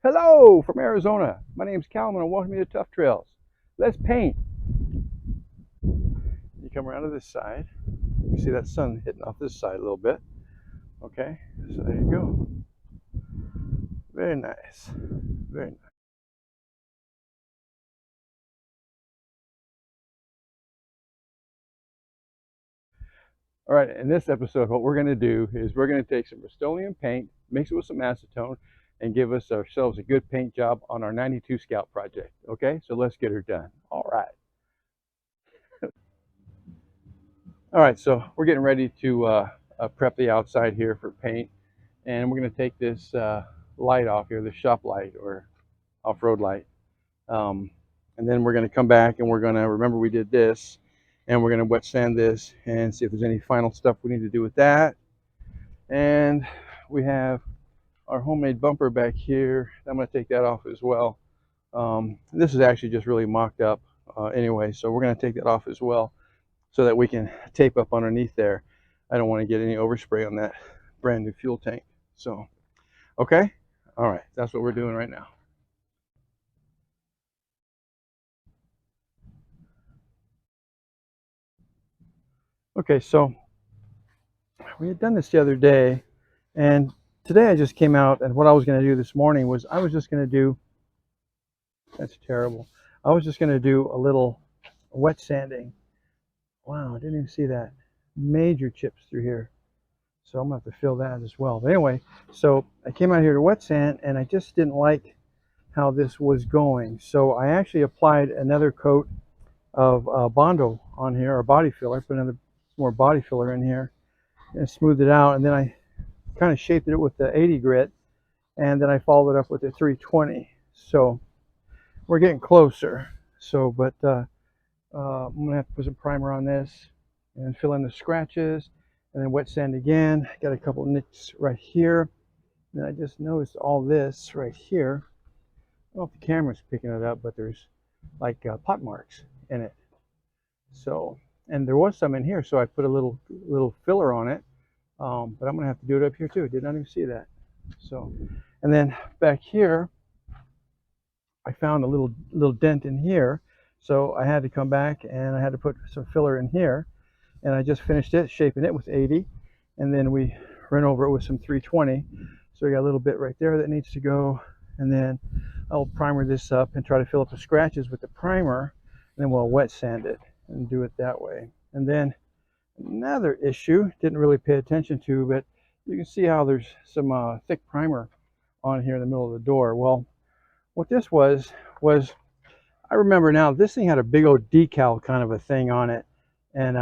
Hello from Arizona. My name is Calvin and welcome to Tough Trails. Let's paint. You come around to this side. You see that sun hitting off this side a little bit. Okay, so there you go. Very nice. Very nice. All right, in this episode, what we're going to do is we're going to take some Rustoleum paint, mix it with some acetone, and give us ourselves a good paint job on our 92 Scout project. Okay, so let's get her done. All right. All right, so we're getting ready to prep the outside here for paint, and we're going to take this light off here, the shop light or off-road light, and then we're going to come back and we're going to remember we did this, and we're going to wet sand this and see if there's any final stuff we need to do with that. And we have our homemade bumper back here. I'm going to take that off as well. This is actually just really mocked up anyway, so we're going to take that off as well, so that we can tape up underneath there. I don't want to get any overspray on that brand new fuel tank. So, okay. All right. That's what we're doing right now. Okay. So we had done this the other day, and today I just came out, and what I was going to do this morning was I was just going to do, that's terrible. I was just going to do a little wet sanding. Wow. I didn't even see that. Major chips through here. So I'm going to have to fill that as well. But anyway, so I came out here to wet sand, and I just didn't like how this was going. So I actually applied another coat of Bondo on here, or body filler. Put another more body filler in here and smoothed it out. And then I kind of shaped it with the 80 grit, and then I followed it up with the 320. So we're getting closer. So, but I'm gonna have to put some primer on this and fill in the scratches, and then wet sand again. Got a couple nicks right here. And I just noticed all this right here. I don't know if the camera's picking it up, but there's like pot marks in it. So, and there was some in here, so I put a little filler on it. But I'm gonna have to do it up here too. Did not even see that. So, and then back here, I found a little dent in here, so I had to come back and I had to put some filler in here, and I just finished it, shaping it with 80, and then we ran over it with some 320. So we got a little bit right there that needs to go, and then I'll primer this up and try to fill up the scratches with the primer, and then we'll wet sand it and do it that way. And then another issue, didn't really pay attention to, but you can see how there's some thick primer on here in the middle of the door. Well, what this was, I remember now, this thing had a big old decal kind of a thing on it, and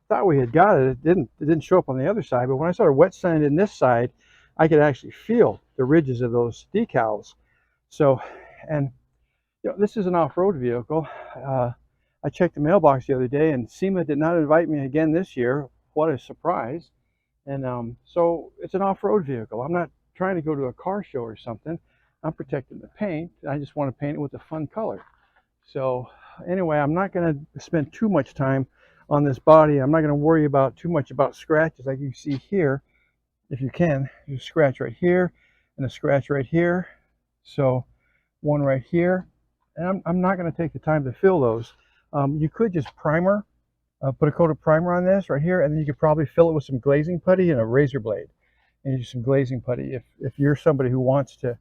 thought we had got it. It didn't show up on the other side, but when I started wet sanding this side, I could actually feel the ridges of those decals. So, and you know, this is an off-road vehicle. I checked the mailbox the other day, and SEMA did not invite me again this year. What a surprise. And so it's an off-road vehicle. I'm not trying to go to a car show or something. I'm protecting the paint. I just want to paint it with a fun color. So anyway, I'm not going to spend too much time on this body. I'm not going to worry about too much about scratches. Like you see here, if you can, you scratch right here and a scratch right here. So one right here. And I'm not going to take the time to fill those. You could just primer, put a coat of primer on this right here, and then you could probably fill it with some glazing putty and a razor blade. And use some glazing putty if you're somebody who wants to,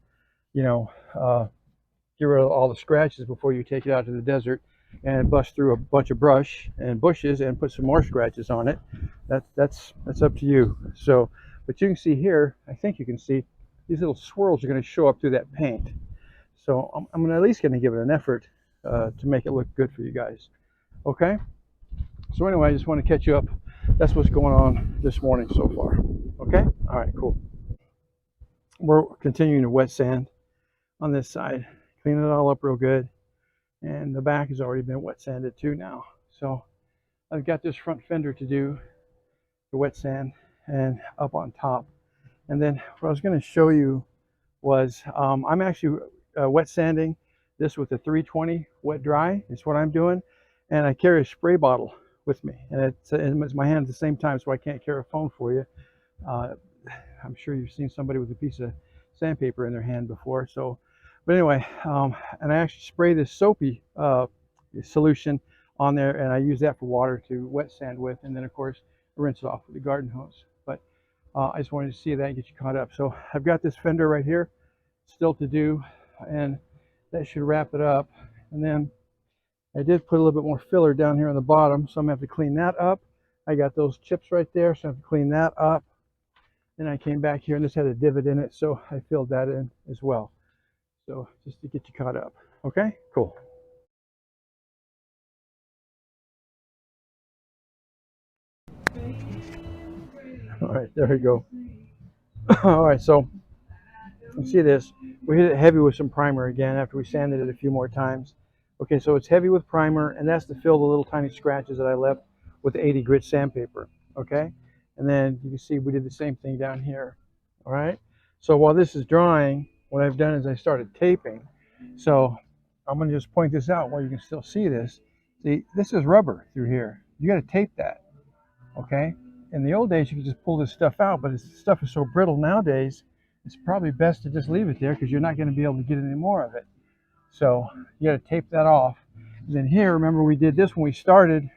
you know, get rid of all the scratches before you take it out to the desert and bust through a bunch of brush and bushes and put some more scratches on it. That's up to you. So, but you can see here, I think you can see these little swirls are going to show up through that paint. So I'm at least going to give it an effort to make it look good for you guys. Okay. So anyway, I just want to catch you up. That's what's going on this morning so far. Okay. All right. Cool. We're continuing to wet sand on this side, clean it all up real good, and the back has already been wet sanded too now. So I've got this front fender to do the wet sand and up on top. And then what I was going to show you was I'm actually wet sanding this with a 320 wet dry is what I'm doing, and I carry a spray bottle with me, and it's my hand at the same time, so I can't carry a phone for you. I'm sure you've seen somebody with a piece of sandpaper in their hand before, so But anyway, and I actually spray this soapy solution on there, and I use that for water to wet sand with, and then of course rinse it off with the garden hose. But I just wanted to see that and get you caught up. So I've got this fender right here still to do, and that should wrap it up. And then I did put a little bit more filler down here on the bottom, so I'm gonna have to clean that up. I got those chips right there, so I have to clean that up. Then I came back here and this had a divot in it, so I filled that in as well. So just to get you caught up. Okay, cool. All right, there we go. All right, so you see this. We hit it heavy with some primer again after we sanded it a few more times. Okay, so it's heavy with primer, and that's to fill the little tiny scratches that I left with 80 grit sandpaper. Okay, and then you can see we did the same thing down here. All right, so while this is drying, what I've done is I started taping. So I'm going to just point this out while you can still see this. See, this is rubber through here. You got to tape that. Okay, in the old days you could just pull this stuff out, but this stuff is so brittle nowadays, it's probably best to just leave it there because you're not going to be able to get any more of it. So you got to tape that off. And then here, remember we did this when we started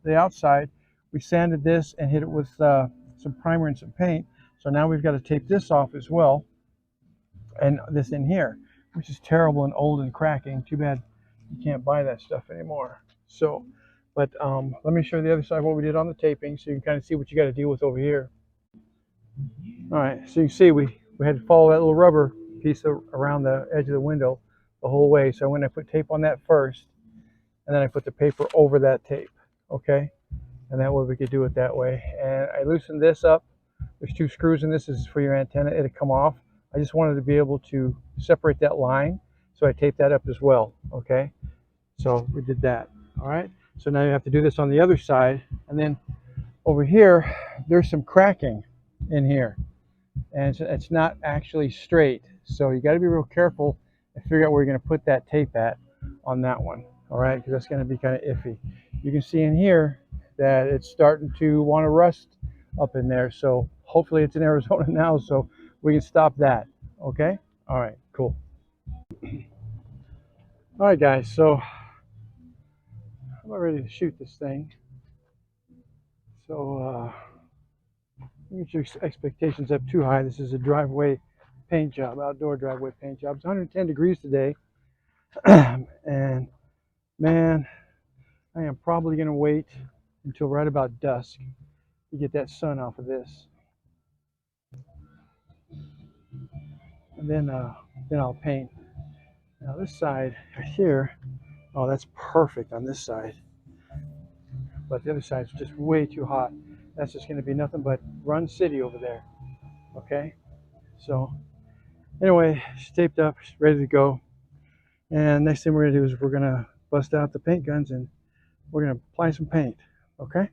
the outside. We sanded this and hit it with some primer and some paint. So now we've got to tape this off as well, and this in here, which is terrible and old and cracking. Too bad you can't buy that stuff anymore. So, but let me show you the other side what we did on the taping, so you can kind of see what you got to deal with over here. All right, so you can see we had to follow that little rubber piece around the edge of the window the whole way. So when I put tape on that first, and then I put the paper over that tape, okay? And that way we could do it that way. And I loosened this up. There's 2 screws in this. This is for your antenna. It'll come off. I just wanted to be able to separate that line, so I taped that up as well, okay? So we did that, all right? So now you have to do this on the other side. And then over here, there's some cracking in here, and it's not actually straight. So you got to be real careful and figure out where you're going to put that tape at on that one, all right? Because that's going to be kind of iffy. You can see in here that it's starting to want to rust up in there. So hopefully it's in Arizona now, so we can stop that, okay? All right, cool. All right, guys, so I'm about ready to shoot this thing. So don't get your expectations up too high. This is a driveway paint job, outdoor driveway paint job. It's 110 degrees today. And man, I am probably going to wait until right about dusk to get that sun off of this. And then I'll paint. Now this side here, oh, that's perfect on this side. But the other side's just way too hot. That's just going to be nothing but Run City over there. Okay? So anyway, she's taped up, she's ready to go. And next thing we're going to do is we're going to bust out the paint guns and we're going to apply some paint. Okay?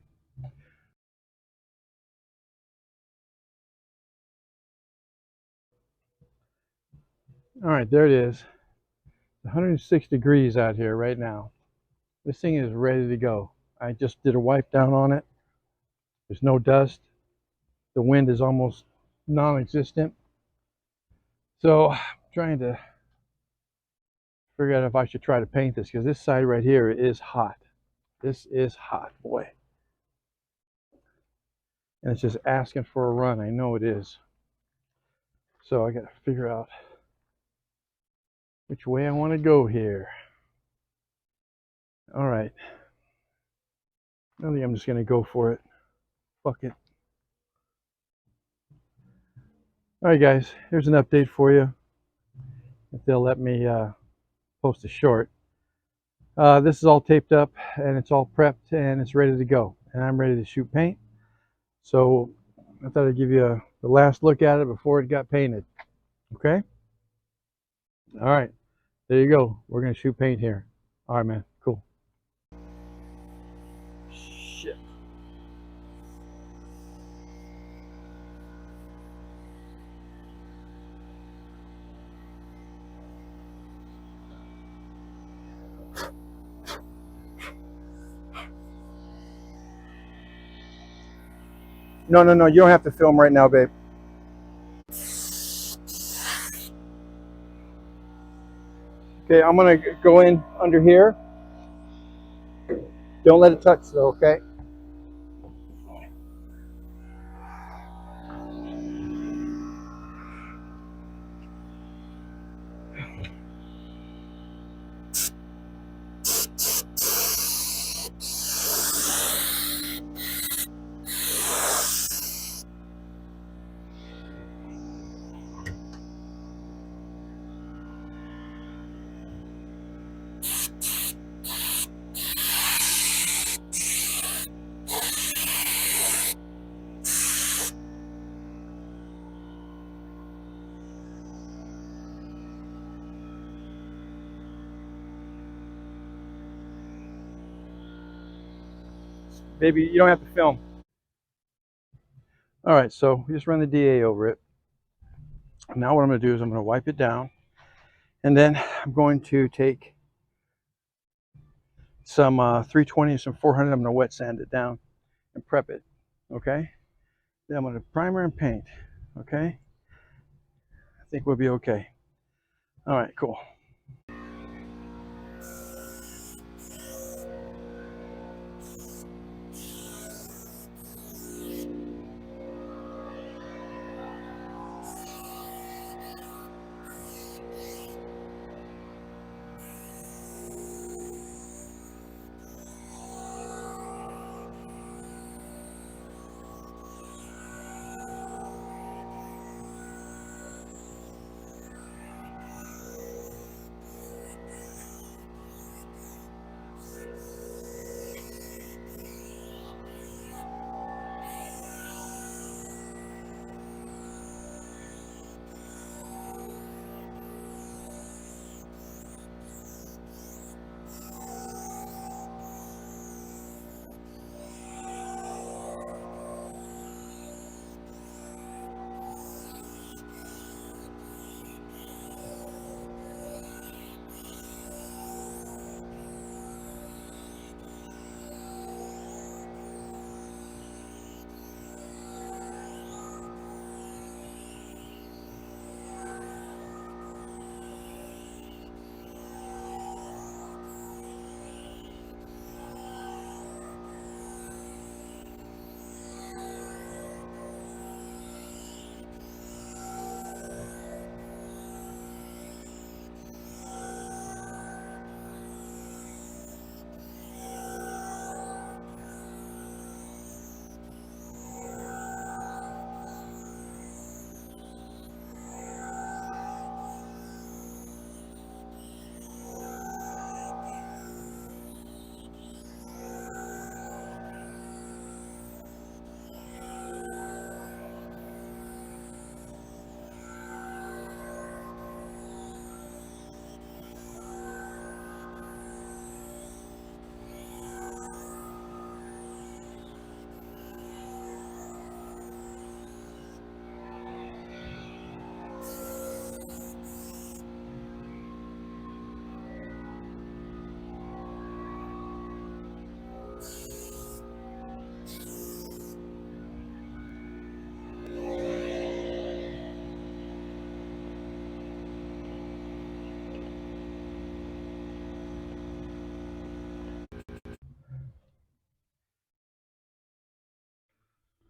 All right, there it is. 106 degrees out here right now. This thing is ready to go. I just did a wipe down on it. There's no dust. The wind is almost non-existent. So I'm trying to figure out if I should try to paint this, because this side right here is hot. This is hot, boy. And it's just asking for a run. I know it is. So I got to figure out which way I want to go here. All right. I think I'm just going to go for it. Fuck it. All right, guys. Here's an update for you. If they'll let me post a short. This is all taped up and it's all prepped and it's ready to go. And I'm ready to shoot paint. So I thought I'd give you the last look at it before it got painted. Okay? All right. There you go. We're going to shoot paint here. All right, man. Cool. Shit. No, no, no. You don't have to film right now, babe. Okay, I'm gonna go in under here. Don't let it touch though, okay? Baby, you don't have to film. All right, so we just run the DA over it. Now what I'm gonna do is I'm gonna wipe it down, and then I'm going to take some 320 and some 400. I'm gonna wet sand it down and prep it, okay? Then I'm gonna primer and paint, okay? I think we'll be okay. All right, cool.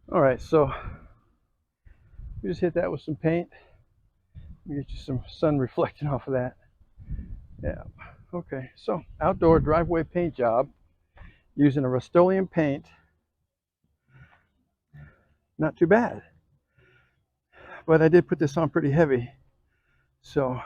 All right, so we just hit that with some paint. Get you some sun reflecting off of that. Yeah. Okay, so outdoor driveway paint job using a Rustoleum paint. Not too bad. But I did put this on pretty heavy. So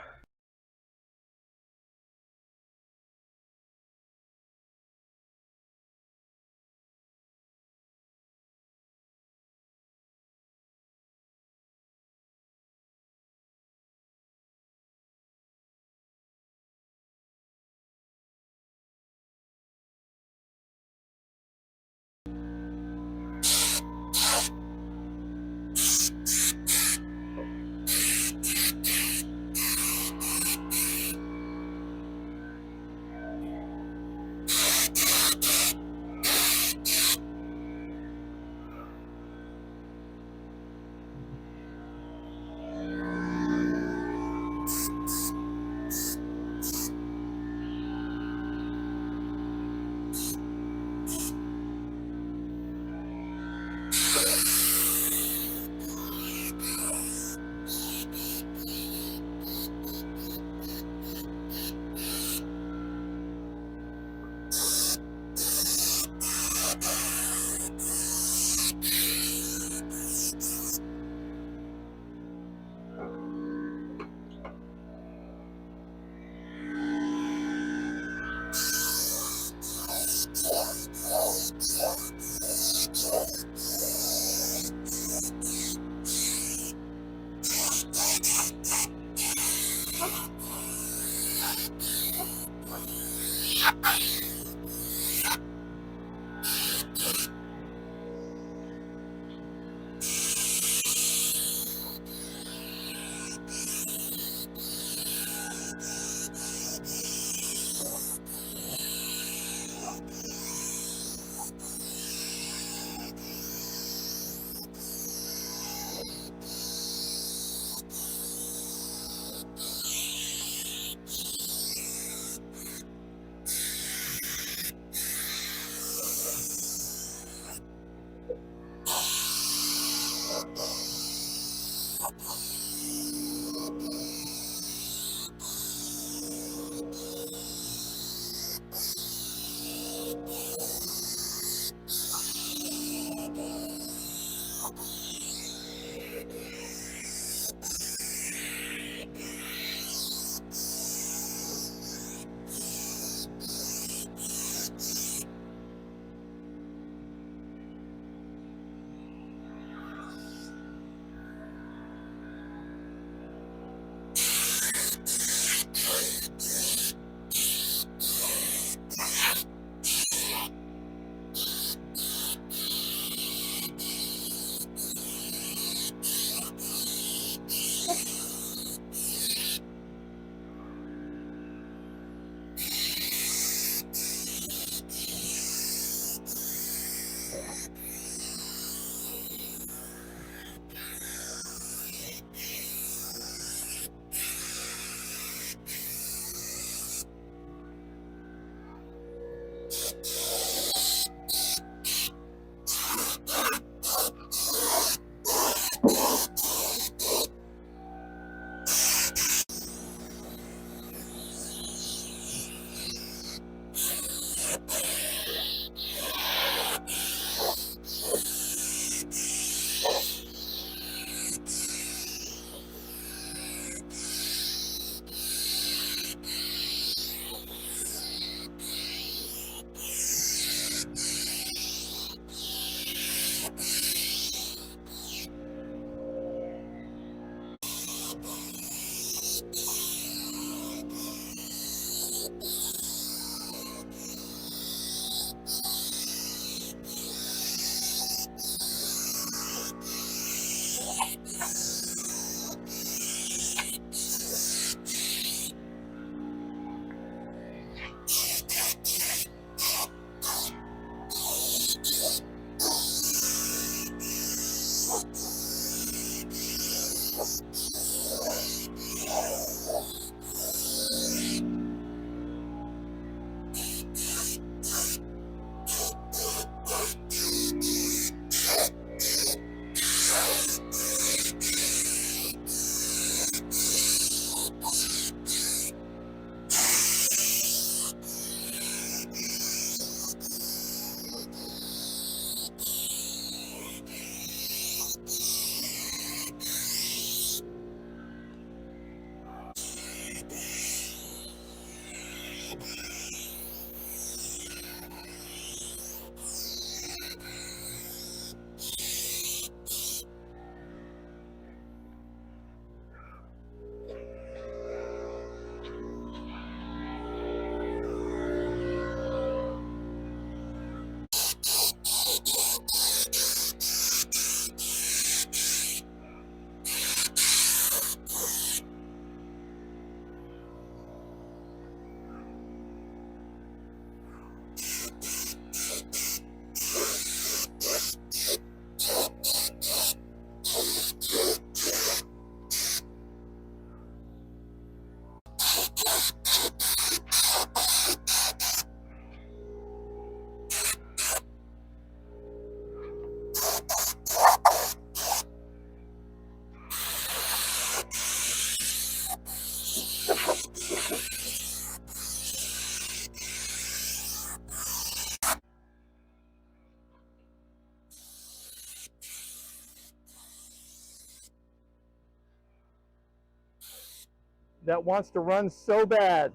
That wants to run so bad.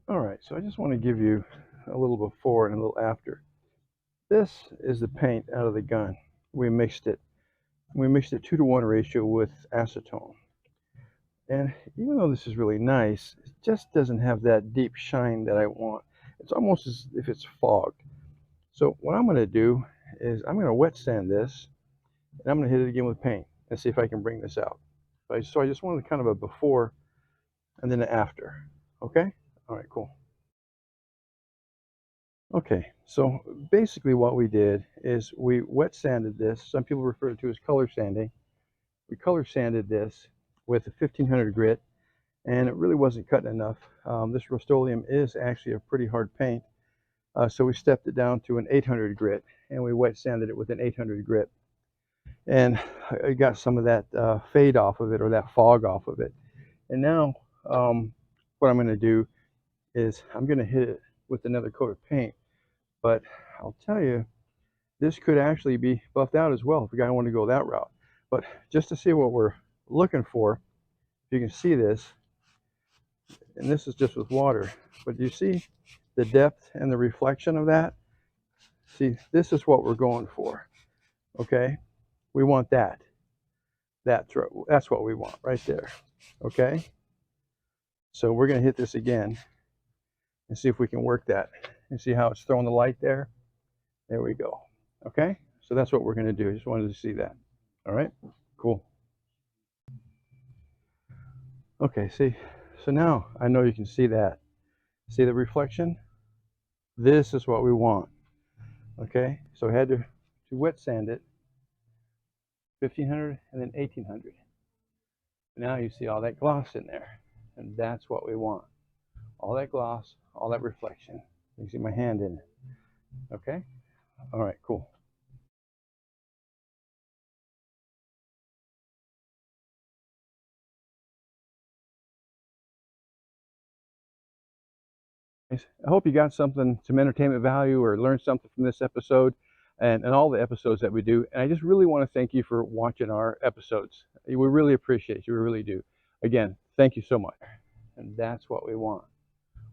All right, so I just want to give you a little before and a little after. This is the paint out of the gun. We mixed it. We mixed it 2-to-1 ratio with acetone. And even though this is really nice, it just doesn't have that deep shine that I want. It's almost as if it's fogged. So what I'm going to do is I'm going to wet sand this, and I'm going to hit it again with paint and see if I can bring this out. So I just wanted kind of a before and then an after. Okay? All right, cool. Okay, so basically what we did is we wet sanded this. Some people refer to it as color sanding. We color sanded this with a 1500 grit, and it really wasn't cutting enough. This Rustoleum is actually a pretty hard paint, so we stepped it down to an 800 grit, and we wet sanded it with an 800 grit. And I got some of that fade off of it, or that fog off of it. And now what I'm going to do is I'm going to hit it with another coat of paint. But I'll tell you, this could actually be buffed out as well if a guy wanted to go that route. But just to see what we're looking for, you can see this, and this is just with water. But do you see the depth and the reflection of that? See, this is what we're going for. Okay, we want that. That's what we want right there. Okay. So we're going to hit this again and see if we can work that. And see how it's throwing the light there? There we go. Okay, so that's what we're going to do. I just wanted to see that. All right, cool. Okay, see, so now I know you can see that. See the reflection? This is what we want. Okay, so I had to wet sand it, 1500 and then 1800. Now you see all that gloss in there, and that's what we want. All that gloss, all that reflection. You can see my hand in it. Okay, all right, cool. I hope you got some entertainment value or learned something from this episode and all the episodes that we do. And I just really want to thank you for watching our episodes. We really appreciate you. We really do. Again, thank you so much. And that's what we want.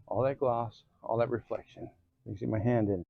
All that gloss, all that reflection. You can see my hand in it.